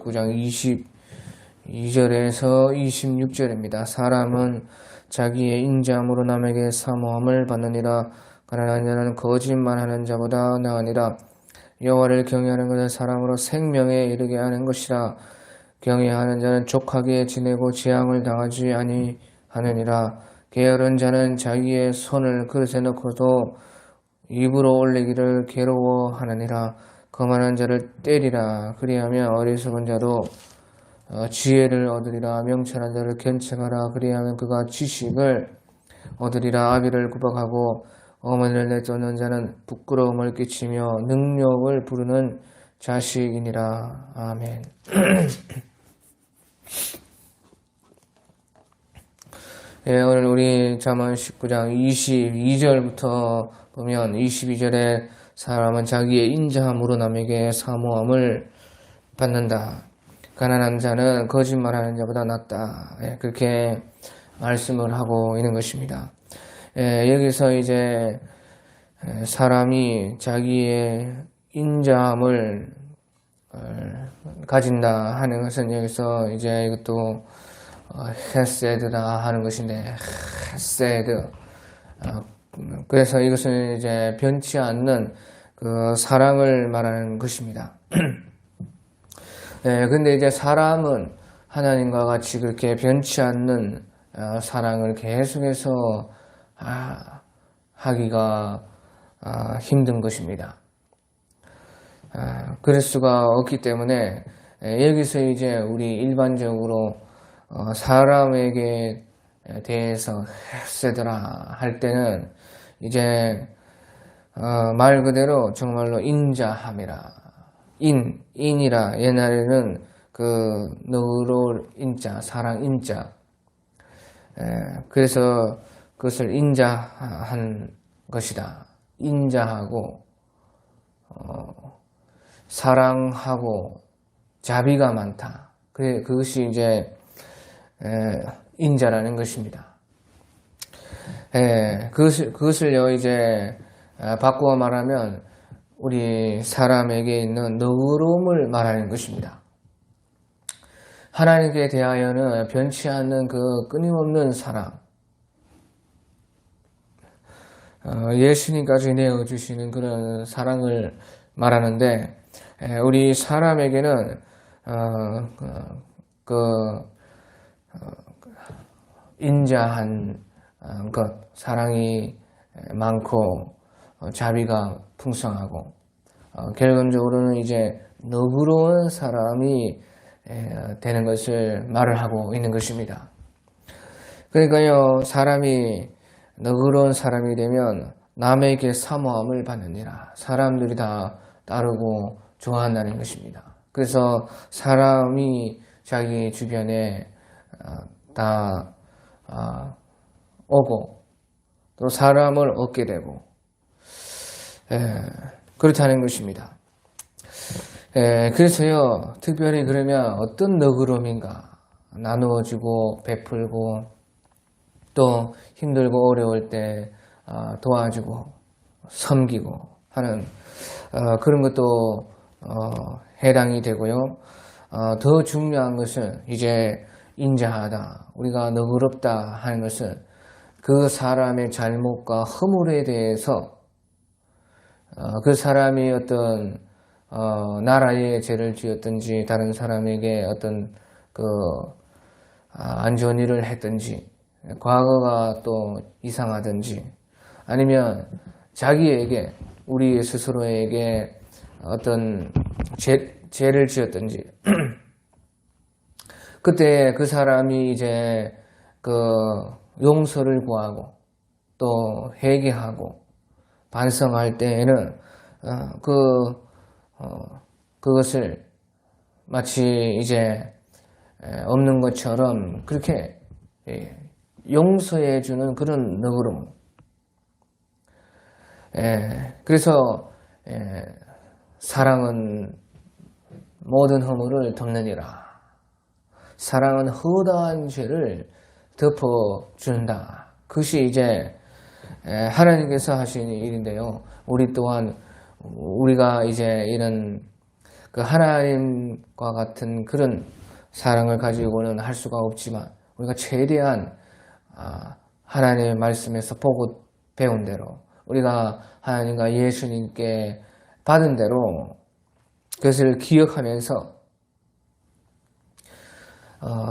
19장 22절에서 26절입니다. 사람은 자기의 인자함으로 남에게 사모함을 받느니라. 가난한 자는 거짓말하는 자보다 나으니라. 여호와를 경외하는 것은 사람으로 생명에 이르게 하는 것이라. 경외하는 자는 족하게 지내고 재앙을 당하지 아니하느니라. 게으른 자는 자기의 손을 그릇에 넣고도 입으로 올리기를 괴로워하느니라. 거만한 자를 때리라. 그리하면 어리석은 자도 지혜를 얻으리라. 명철한 자를 견책하라. 그리하면 그가 지식을 얻으리라. 아비를 구박하고 어머니를 내쫓는 자는 부끄러움을 끼치며 능력을 부르는 자식이니라. 아멘. 예, 오늘 우리 잠언 19장 22절부터 보면 22절에 사람은 자기의 인자함으로 남에게 사모함을 받는다. 가난한 자는 거짓말하는 자보다 낫다. 예, 그렇게 말씀을 하고 있는 것입니다. 예, 여기서 이제 사람이 자기의 인자함을 가진다 하는 것은 여기서 이제 이것도 헤세드다 하는 것인데, 헤세드. 그래서 이것은 이제 변치 않는 그 사랑을 말하는 것입니다. 네, 근데 이제 사람은 하나님과 같이 그렇게 변치 않는 사랑을 계속해서 하기가 힘든 것입니다. 그럴 수가 없기 때문에 여기서 이제 우리 일반적으로 사람에게 대해서 헤세드라 할 때는 이제 말 그대로 정말로 인자함이라. 인이라. 옛날에는 그 너로 인자, 사랑 인자. 그래서 그것을 인자한 것이다. 인자하고 사랑하고 자비가 많다. 그것이 이제 인자라는 것입니다. 그것을요 이제 바꾸어 말하면 우리 사람에게 있는 너그러움을 말하는 것입니다. 하나님께 대하여는 변치 않는 그 끊임없는 사랑, 예수님까지 내어주시는 그런 사랑을 말하는데, 우리 사람에게는 인자한 것, 사랑이 많고 자비가 풍성하고 결론적으로는 이제 너그러운 사람이 되는 것을 말을 하고 있는 것입니다. 그러니까요, 사람이 너그러운 사람이 되면 남에게 사모함을 받느니라. 사람들이 다 따르고 좋아한다는 것입니다. 그래서 사람이 자기 주변에 다 오고 또 사람을 얻게 되고 그렇다는 것입니다. 그래서요, 특별히 그러면 어떤 너그러움인가? 나누어주고 베풀고 또 힘들고 어려울 때 도와주고 섬기고 하는 그런 것도 해당이 되고요. 더 중요한 것은 이제 인자하다, 우리가 너그럽다 하는 것은 그 사람의 잘못과 허물에 대해서 그 사람이 어떤 나라에 죄를 지었든지 다른 사람에게 어떤 안 좋은 일을 했든지 과거가 또 이상하든지 아니면 자기에게 우리 스스로에게 어떤 죄를 지었든지 그때 그 사람이 이제 용서를 구하고 또 회개하고 반성할 때에는 그것을 마치 이제 없는 것처럼 그렇게 용서해 주는 그런 너그러움. 그래서 사랑은 모든 허물을 덮느니라. 사랑은 허다한 죄를 덮어준다. 그것이 이제 하나님께서 하시는 일인데요. 우리 또한 우리가 이제 이런 그 하나님과 같은 그런 사랑을 가지고는 할 수가 없지만 우리가 최대한 하나님의 말씀에서 보고 배운 대로 우리가 하나님과 예수님께 받은 대로 그것을 기억하면서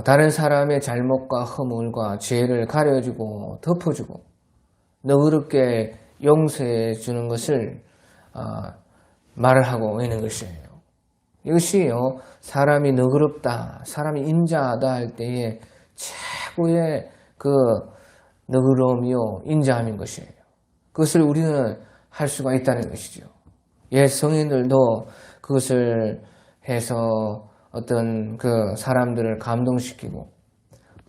다른 사람의 잘못과 허물과 죄를 가려주고 덮어주고 너그럽게 용서해 주는 것을 말을 하고 있는 것이에요. 이것이요, 사람이 너그럽다, 사람이 인자하다 할 때에 최고의 그 너그러움이요, 인자함인 것이에요. 그것을 우리는 할 수가 있다는 것이죠. 옛 성인들도 그것을 해서 어떤 그 사람들을 감동시키고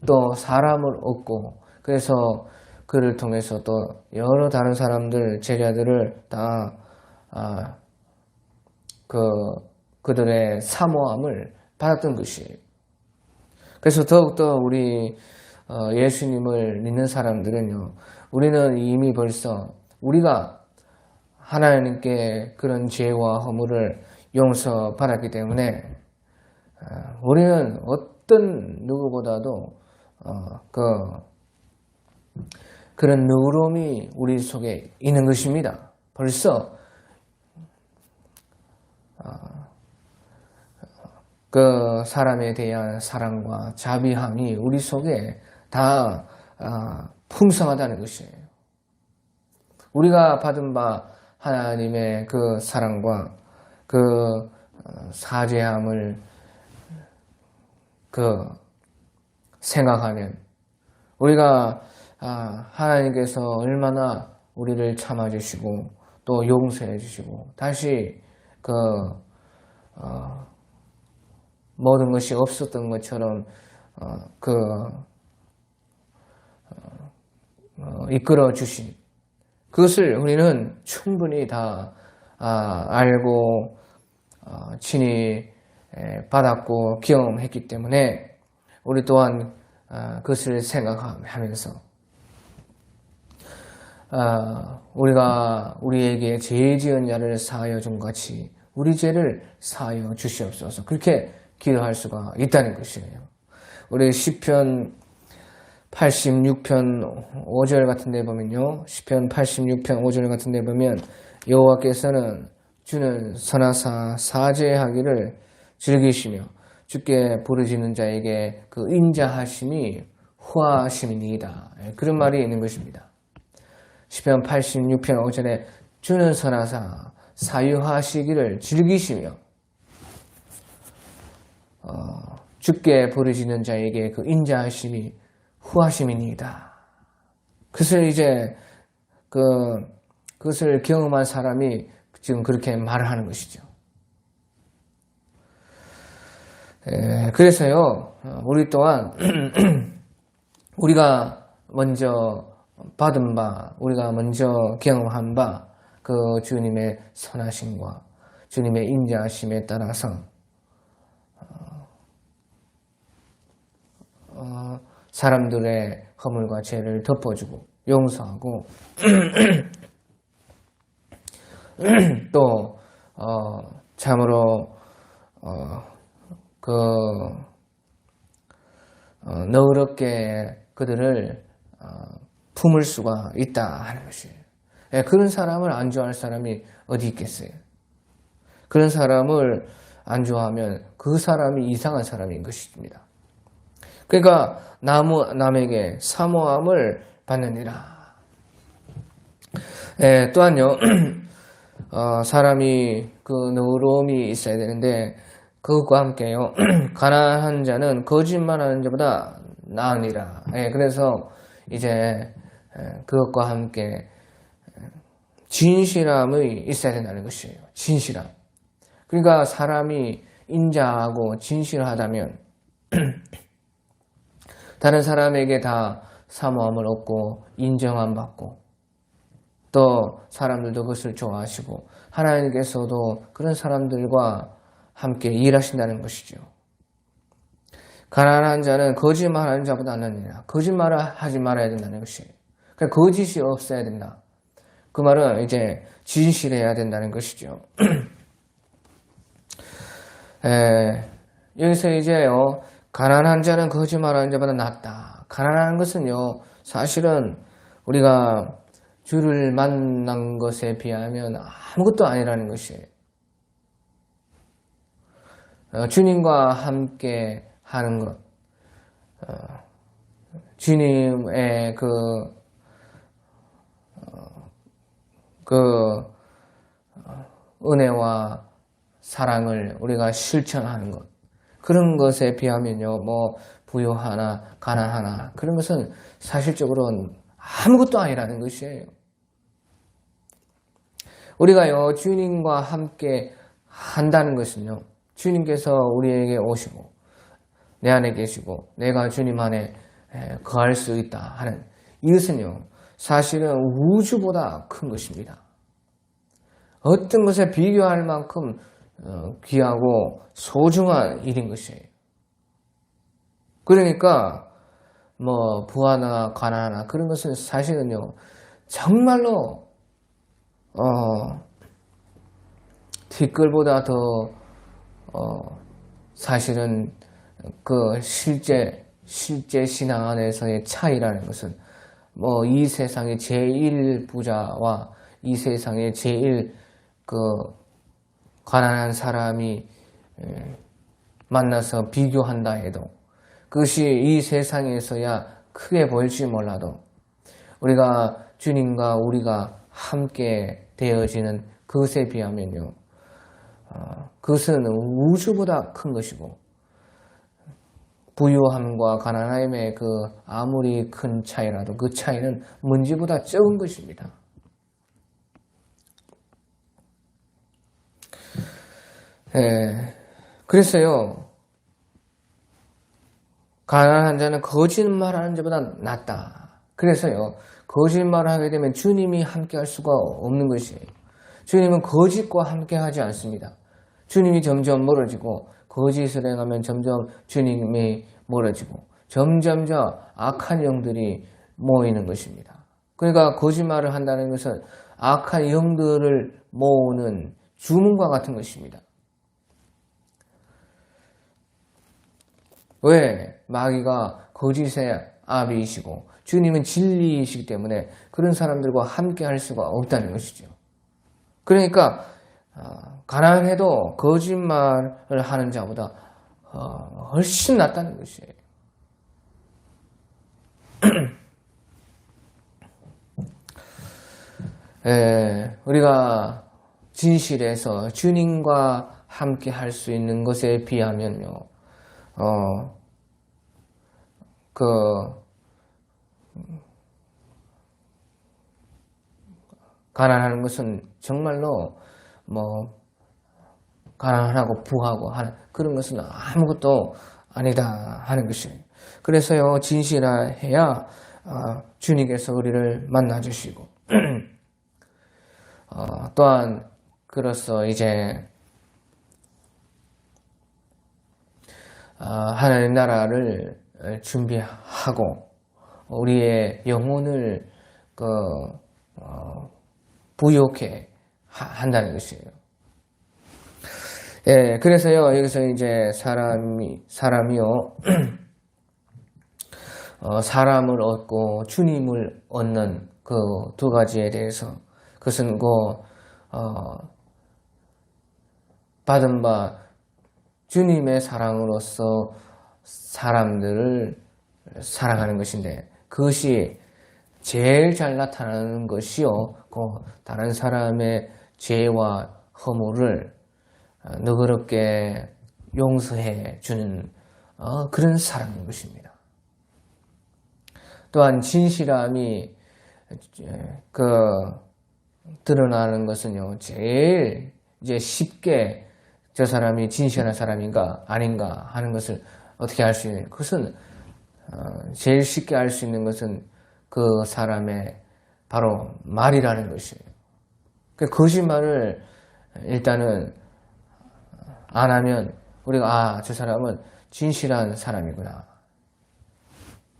또 사람을 얻고 그래서 그를 통해서 또 여러 다른 사람들, 제자들을 다 그들의 사모함을 받았던 것이에요. 그래서 더욱더 우리 예수님을 믿는 사람들은요, 우리는 이미 벌써 우리가 하나님께 그런 죄와 허물을 용서받았기 때문에 우리는 어떤 누구보다도 그런 너그러움이 우리 속에 있는 것입니다. 벌써 그 사람에 대한 사랑과 자비함이 우리 속에 다 풍성하다는 것이에요. 우리가 받은 바 하나님의 그 사랑과 그 사죄함을 생각하면 우리가 하나님께서 얼마나 우리를 참아주시고 또 용서해 주시고 다시 모든 것이 없었던 것처럼 이끌어 주신 그것을 우리는 충분히 다 알고 친히 받았고 경험했기 때문에 우리 또한 그것을 생각하면서 우리가 우리에게 죄 지은 자를 사하여 준 같이 우리 죄를 사하여 주시옵소서 그렇게 기도할 수가 있다는 것이에요. 우리 시편 86편 5절 같은 데 보면요. 시편 86편 5절 같은 데 보면 여호와께서는 주는 선하사 사죄하기를 즐기시며 주께 부르짖는 자에게 그 인자하심이 후하심이니이다. 그런 말이 있는 것입니다. 시편 86편 5절에 주는 선하사 사유하시기를 즐기시며 주께 부르짖는 자에게 그 인자하심이 후하심이니이다. 그것을 이제 그것을 경험한 사람이 지금 그렇게 말을 하는 것이죠. 그래서요, 우리 또한 우리가 먼저 받은 바, 우리가 먼저 경험한 바, 그 주님의 선하심과 주님의 인자하심에 따라서 사람들의 허물과 죄를 덮어주고 용서하고 또 참으로 너그럽게 그들을 품을 수가 있다 하는 것이에요. 그런 사람을 안 좋아할 사람이 어디 있겠어요? 그런 사람을 안 좋아하면 그 사람이 이상한 사람인 것입니다. 그러니까 남에게 사모함을 받느니라. 또한요, 사람이 그 너그러움이 있어야 되는데 그것과 함께요, 가난한 자는 거짓말하는 자보다 나으니라. 그래서 이제 그것과 함께 진실함이 있어야 된다는 것이에요. 진실함. 그러니까 사람이 인자하고 진실하다면 다른 사람에게 다 사모함을 얻고 인정함 받고 또 사람들도 그것을 좋아하시고 하나님께서도 그런 사람들과 함께 일하신다는 것이죠. 가난한 자는 거짓말하는 자보다 낫느니라. 거짓말을 하지 말아야 된다는 것이에요. 그러니까 거짓이 없어야 된다. 그 말은 이제 진실해야 된다는 것이죠. 여기서 이제요, 가난한 자는 거짓말하는 자보다 낫다. 가난한 것은요, 사실은 우리가 주를 만난 것에 비하면 아무것도 아니라는 것이에요. 주님과 함께 하는 것, 주님의 은혜와 사랑을 우리가 실천하는 것, 그런 것에 비하면요, 뭐 부유하나 가난하나 그런 것은 사실적으로는 아무것도 아니라는 것이에요. 우리가요, 주님과 함께 한다는 것은요, 주님께서 우리에게 오시고 내 안에 계시고 내가 주님 안에 거할 수 있다 하는 이것은요, 사실은 우주보다 큰 것입니다. 어떤 것에 비교할 만큼 귀하고 소중한 일인 것이에요. 그러니까 뭐 부하나 가난하나 그런 것은 사실은요, 정말로 티끌보다 더 사실은 그 실제 신앙 안에서의 차이라는 것은 뭐 이 세상의 제일 부자와 이 세상의 제일 가난한 사람이 만나서 비교한다 해도 그것이 이 세상에서야 크게 보일지 몰라도 우리가 주님과 우리가 함께 되어지는 그것에 비하면요, 그것은 우주보다 큰 것이고 부유함과 가난함의 아무리 큰 차이라도 그 차이는 먼지보다 적은 것입니다. 그래서요, 가난한 자는 거짓말하는 자보다 낫다. 그래서요, 거짓말을 하게 되면 주님이 함께 할 수가 없는 것이에요. 주님은 거짓과 함께 하지 않습니다. 주님이 점점 멀어지고 거짓을 행하면 점점 주님이 멀어지고 점점점 악한 영들이 모이는 것입니다. 그러니까 거짓말을 한다는 것은 악한 영들을 모으는 주문과 같은 것입니다. 왜? 마귀가 거짓의 아비이시고 주님은 진리이시기 때문에 그런 사람들과 함께 할 수가 없다는 것이죠. 그러니까 가난해도 거짓말을 하는 자보다 훨씬 낫다는 것이에요. 우리가 진실에서 주님과 함께 할 수 있는 것에 비하면요, 가난하는 것은 정말로 가난하고 부하고 하는 그런 것은 아무것도 아니다 하는 것이에요. 그래서요, 진실해야 주님께서 우리를 만나주시고 또한 그로써 이제 하나님 나라를 준비하고 우리의 영혼을 부유케 한다는 것이에요. 그래서요, 여기서 이제 사람이요, 사람을 얻고 주님을 얻는 그 두 가지에 대해서, 그것은 받은 바 주님의 사랑으로서 사람들을 사랑하는 것인데, 그것이 제일 잘 나타나는 것이요, 다른 사람의 죄와 허물을 너그럽게 용서해 주는 그런 사랑인 것입니다. 또한 진실함이 드러나는 것은요, 제일 이제 쉽게 저 사람이 진실한 사람인가 아닌가 하는 것을 어떻게 알 수 있는, 그것은 제일 쉽게 알 수 있는 것은 그 사람의 바로 말이라는 것이에요. 거짓말을 일단은 안 하면 우리가 저 사람은 진실한 사람이구나.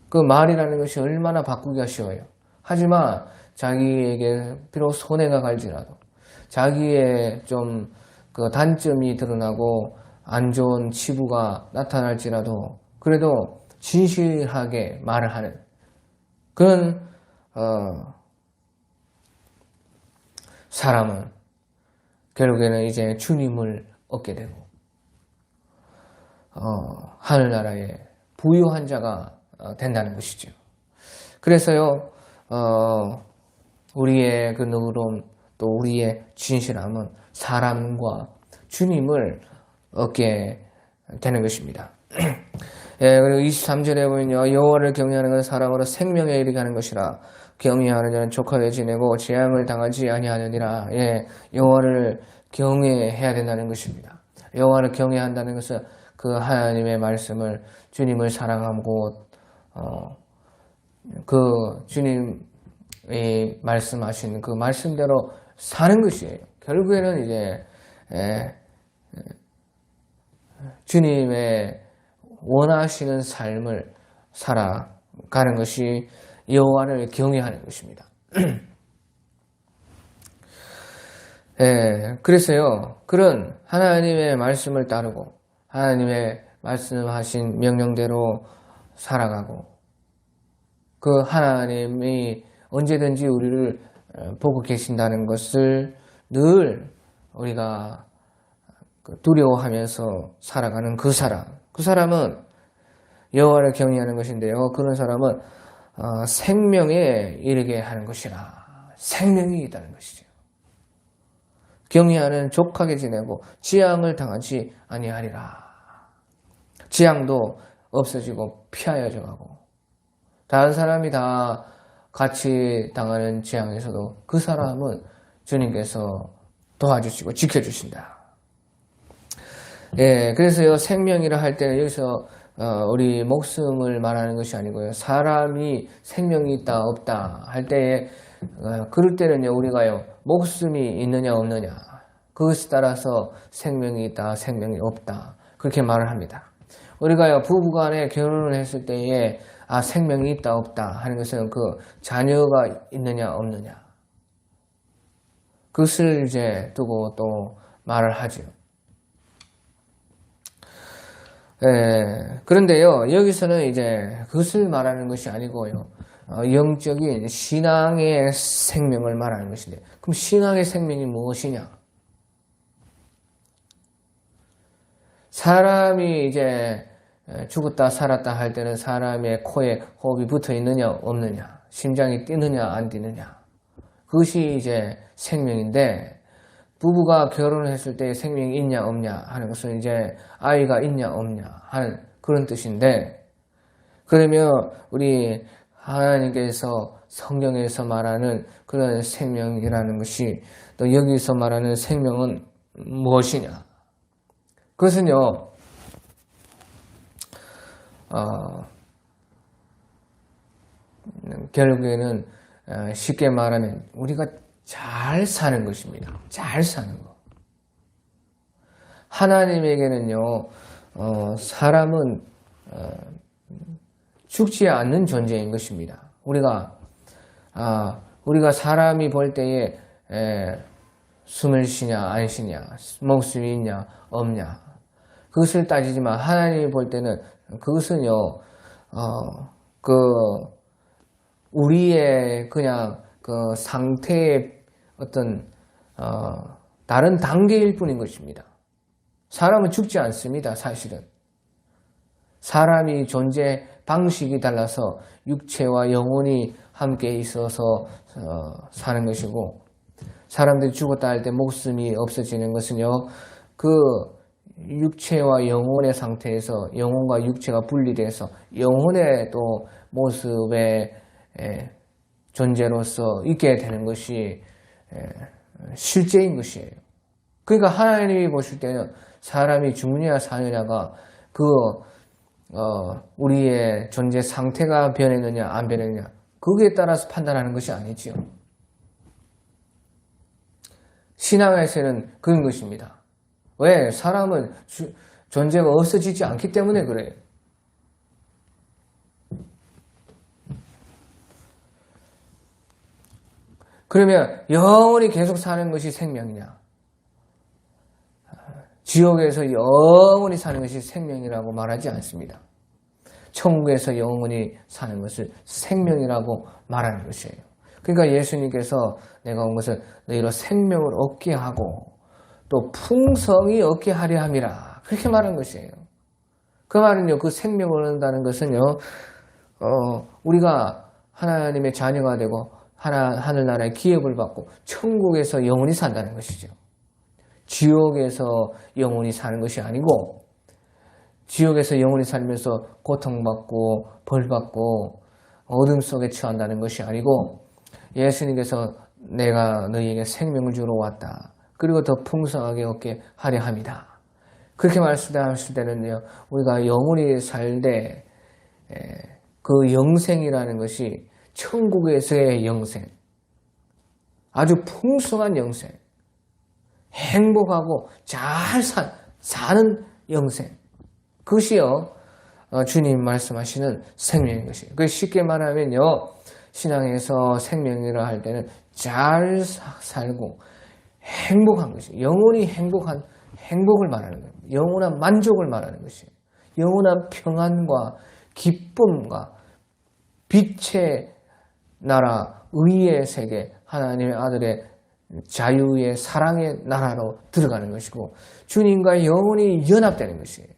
그 말이라는 것이 얼마나 바꾸기가 쉬워요. 하지만 자기에게 비록 손해가 갈지라도 자기의 좀 그 단점이 드러나고 안 좋은 치부가 나타날지라도 그래도 진실하게 말을 하는 그런 사람은 결국에는 이제 주님을 얻게 되고 하늘나라의 부유한 자가 된다는 것이죠. 그래서요 우리의 그 너그러움 또 우리의 진실함은 사람과 주님을 얻게 되는 것입니다. 예, 그리고 23절에 보면요. 여호와를 경외하는 것은 사람으로 생명에 이르게 하는 것이라 경외하는 자는 족하게 지내고 재앙을 당하지 아니하느니라. 예, 여호와를 경외해야 된다는 것입니다. 여호와를 경외한다는 것은 그 하나님의 말씀을 주님을 사랑하고 그 주님이 말씀하신 그 말씀대로 사는 것이에요. 결국에는 이제 주님의 원하시는 삶을 살아가는 것이 여호와를 경외하는 것입니다. 그래서요, 그런 하나님의 말씀을 따르고 하나님의 말씀하신 명령대로 살아가고 그 하나님이 언제든지 우리를 보고 계신다는 것을 늘 우리가 두려워하면서 살아가는 그 사람은 여호와를 경외하는 것인데요. 그런 사람은 생명에 이르게 하는 것이라. 생명이 있다는 것이죠. 경외하는 족하게 지내고 지향을 당하지 아니하리라. 지향도 없어지고 피하여져 가고 다른 사람이 다 같이 당하는 지향에서도 그 사람은 주님께서 도와주시고 지켜주신다. 예, 그래서요, 생명이라 할 때는 여기서 우리 목숨을 말하는 것이 아니고요. 사람이 생명이 있다 없다 할 때에 그럴 때는요, 우리가요, 목숨이 있느냐 없느냐 그것에 따라서 생명이 있다 생명이 없다 그렇게 말을 합니다. 우리가요, 부부간에 결혼을 했을 때에 생명이 있다 없다 하는 것은 그 자녀가 있느냐 없느냐 그것을 이제 두고 또 말을 하죠. 그런데요, 여기서는 이제 그것을 말하는 것이 아니고요, 영적인 신앙의 생명을 말하는 것인데, 그럼 신앙의 생명이 무엇이냐? 사람이 이제 죽었다 살았다 할 때는 사람의 코에 호흡이 붙어 있느냐 없느냐, 심장이 뛰느냐 안 뛰느냐, 그것이 이제 생명인데, 부부가 결혼을 했을 때 생명이 있냐 없냐 하는 것은 이제 아이가 있냐 없냐 하는 그런 뜻인데, 그러면 우리 하나님께서 성경에서 말하는 그런 생명이라는 것이 또 여기서 말하는 생명은 무엇이냐? 그것은요, 결국에는 쉽게 말하면 우리가 잘 사는 것입니다. 잘 사는 것. 하나님에게는요, 사람은 죽지 않는 존재인 것입니다. 우리가 사람이 볼 때에 숨을 쉬냐 안 쉬냐, 목숨이 있냐 없냐 그것을 따지지만 하나님이 볼 때는 그것은요, 우리의 그냥 그 상태의 어떤 다른 단계일 뿐인 것입니다. 사람은 죽지 않습니다. 사실은 사람이 존재 방식이 달라서 육체와 영혼이 함께 있어서 사는 것이고, 사람들이 죽었다 할 때 목숨이 없어지는 것은요, 그 육체와 영혼의 상태에서 영혼과 육체가 분리돼서 영혼의 또 모습의 존재로서 있게 되는 것이 실제인 것이에요. 그러니까 하나님이 보실 때는 사람이 죽느냐 사느냐가 우리의 존재 상태가 변했느냐 안 변했느냐 거기에 따라서 판단하는 것이 아니지요. 신앙에서는 그런 것입니다. 왜? 사람은 존재가 없어지지 않기 때문에 그래요. 그러면 영원히 계속 사는 것이 생명이냐? 지옥에서 영원히 사는 것이 생명이라고 말하지 않습니다. 천국에서 영원히 사는 것을 생명이라고 말하는 것이에요. 그러니까 예수님께서 내가 온 것은 너희로 생명을 얻게 하고 또 풍성히 얻게 하려 함이라. 그렇게 말한 것이에요. 그 말은요, 그 생명을 얻는다는 것은요, 우리가 하나님의 자녀가 되고 하늘나라의 기업을 받고 천국에서 영원히 산다는 것이죠. 지옥에서 영원히 사는 것이 아니고 지옥에서 영원히 살면서 고통받고 벌받고 어둠 속에 처한다는 것이 아니고 예수님께서 내가 너희에게 생명을 주러 왔다. 그리고 더 풍성하게 얻게 하려 합니다. 그렇게 말씀하실 때는요, 우리가 영원히 살 때 그 영생이라는 것이 천국에서의 영생, 아주 풍성한 영생, 행복하고 잘 사는 영생, 그것이요 주님 말씀하시는 생명인 것이에요. 그 쉽게 말하면요, 신앙에서 생명이라 할 때는 잘 살고 행복한 것이에요. 영원히 행복한 행복을 말하는 거예요. 영원한 만족을 말하는 것이에요. 영원한 평안과 기쁨과 빛의 나라, 의의 세계, 하나님의 아들의 자유의 사랑의 나라로 들어가는 것이고 주님과 영원히 연합되는 것이에요.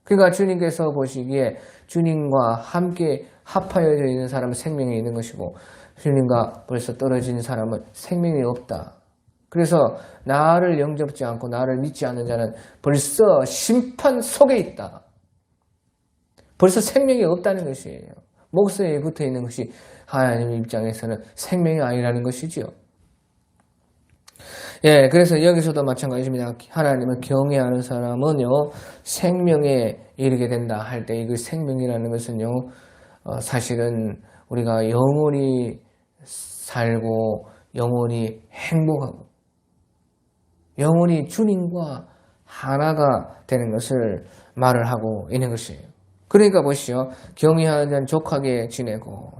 그러니까 주님께서 보시기에 주님과 함께 합하여져 있는 사람은 생명이 있는 것이고 주님과 벌써 떨어진 사람은 생명이 없다. 그래서 나를 영접지 않고 나를 믿지 않는 자는 벌써 심판 속에 있다. 벌써 생명이 없다는 것이에요. 목숨에 붙어 있는 것이 하나님 입장에서는 생명이 아니라는 것이지요. 예, 그래서 여기서도 마찬가지입니다. 하나님을 경외하는 사람은요, 생명에 이르게 된다 할 때, 그 생명이라는 것은요, 사실은 우리가 영원히 살고, 영원히 행복하고, 영원히 주님과 하나가 되는 것을 말을 하고 있는 것이에요. 그러니까 보시죠. 경외하는 자는 족하게 지내고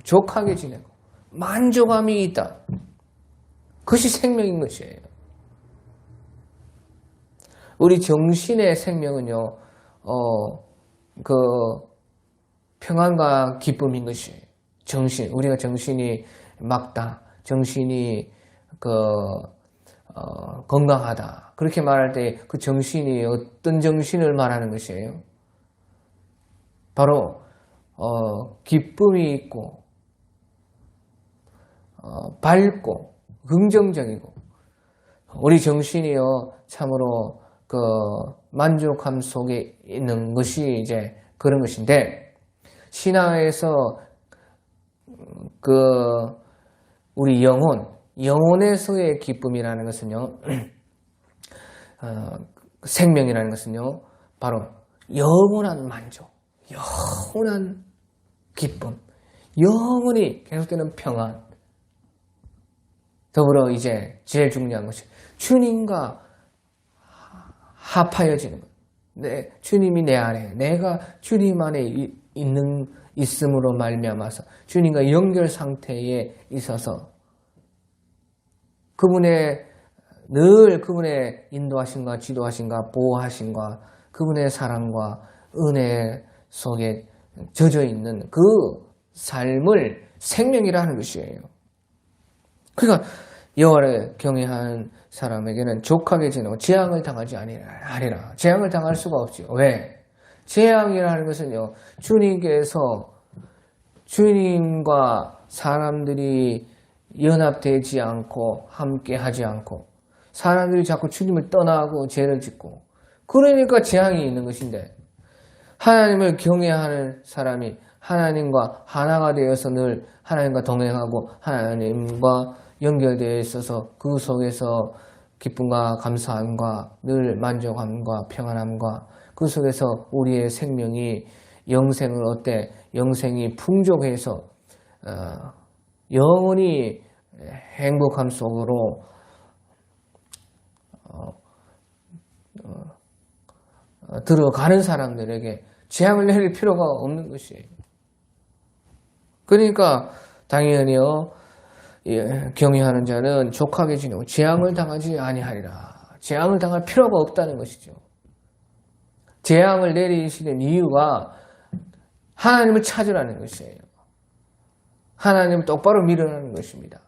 만족함이 있다. 그것이 생명인 것이에요. 우리 정신의 생명은요, 그 평안과 기쁨인 것이에요. 우리가 정신이 맑다, 정신이 건강하다. 그렇게 말할 때 그 정신이 어떤 정신을 말하는 것이에요? 바로 기쁨이 있고 밝고 긍정적이고 우리 정신이요 참으로 그 만족함 속에 있는 것이 이제 그런 것인데 신앙에서 그 우리 영혼에서의 기쁨이라는 것은요 생명이라는 것은요 바로 영원한 만족, 영원한 기쁨, 영원히 계속되는 평안, 더불어 이제 제일 중요한 것이 주님과 합하여지는 것. 주님이 내 안에, 내가 주님 안에 있음으로 말미암아서 주님과 연결 상태에 있어서 늘 그분의 인도하심과 지도하심과 보호하심과 그분의 사랑과 은혜 속에 젖어 있는 그 삶을 생명이라 하는 것이에요. 그러니까 여호와를 경외하는 사람에게는 족하게 지내고 재앙을 당하지 아니라. 재앙을 당할 수가 없지요. 왜? 재앙이라는 것은요, 주님과 사람들이 연합되지 않고 함께 하지 않고 사람들이 자꾸 주님을 떠나고 죄를 짓고 그러니까 재앙이 있는 것인데 하나님을 경외하는 사람이 하나님과 하나가 되어서 늘 하나님과 동행하고 하나님과 연결되어 있어서 그 속에서 기쁨과 감사함과 늘 만족함과 평안함과 그 속에서 우리의 생명이 영생을 얻되 영생이 풍족해서 영원히 행복함 속으로 들어가는 사람들에게 재앙을 내릴 필요가 없는 것이에요. 그러니까 당연히요 경외하는 자는 족하게 지내고 재앙을 당하지 아니하리라. 재앙을 당할 필요가 없다는 것이죠. 재앙을 내리시는 이유가 하나님을 찾으라는 것이에요. 하나님을 똑바로 믿으라는 것입니다.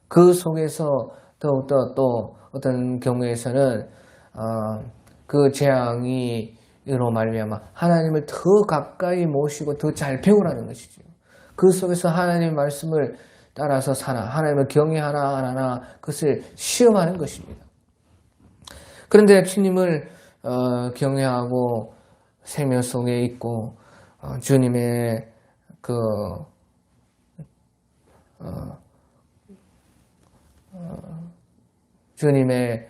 그 속에서 더욱더 또 어떤 경우에서는 그 재앙이로 말미암아 하나님을 더 가까이 모시고 더 잘 배우라는 것이죠. 그 속에서 하나님의 말씀을 따라서 사나, 하나님을 경외하나 안 하나 그것을 시험하는 것입니다. 그런데 주님을 경외하고 생명 속에 있고 주님의 주님의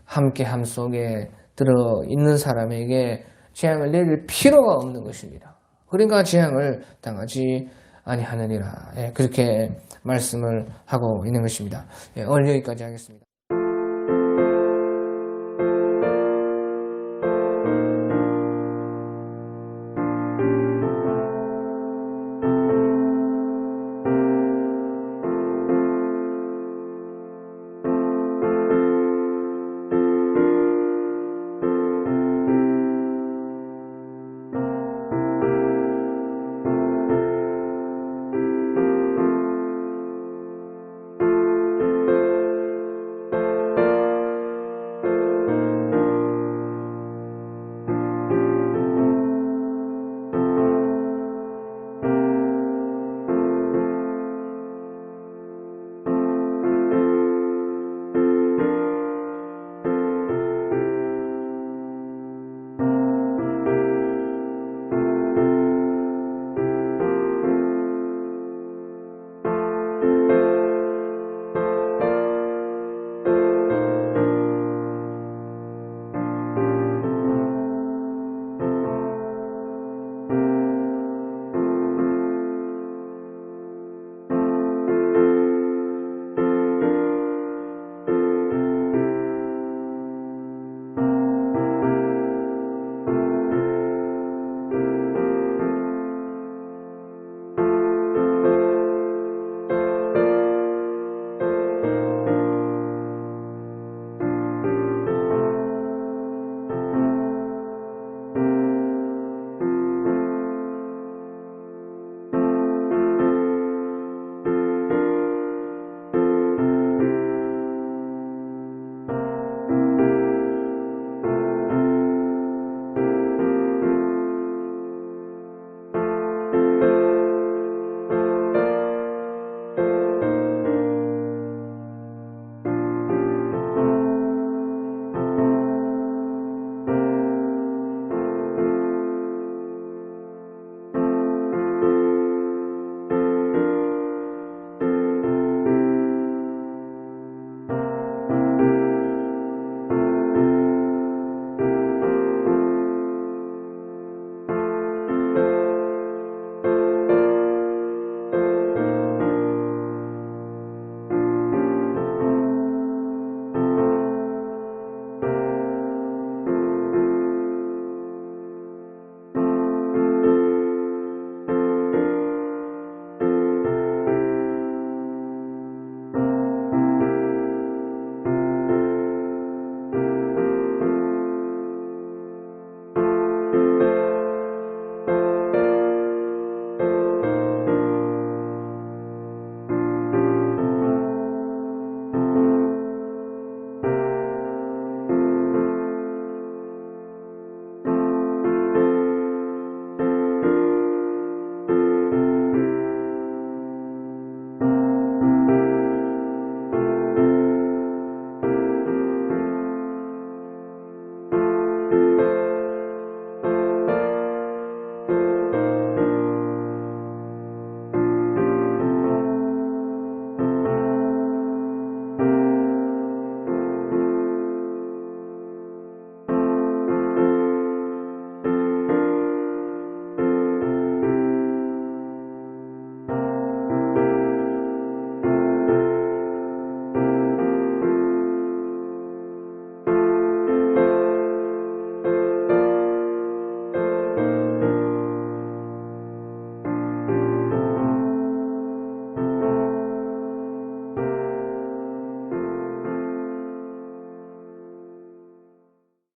함께함 속에 들어 있는 사람에게 재앙을 내릴 필요가 없는 것입니다. 그러니까 재앙을 당하지 아니하느니라. 그렇게 말씀을 하고 있는 것입니다. 오늘 여기까지 하겠습니다.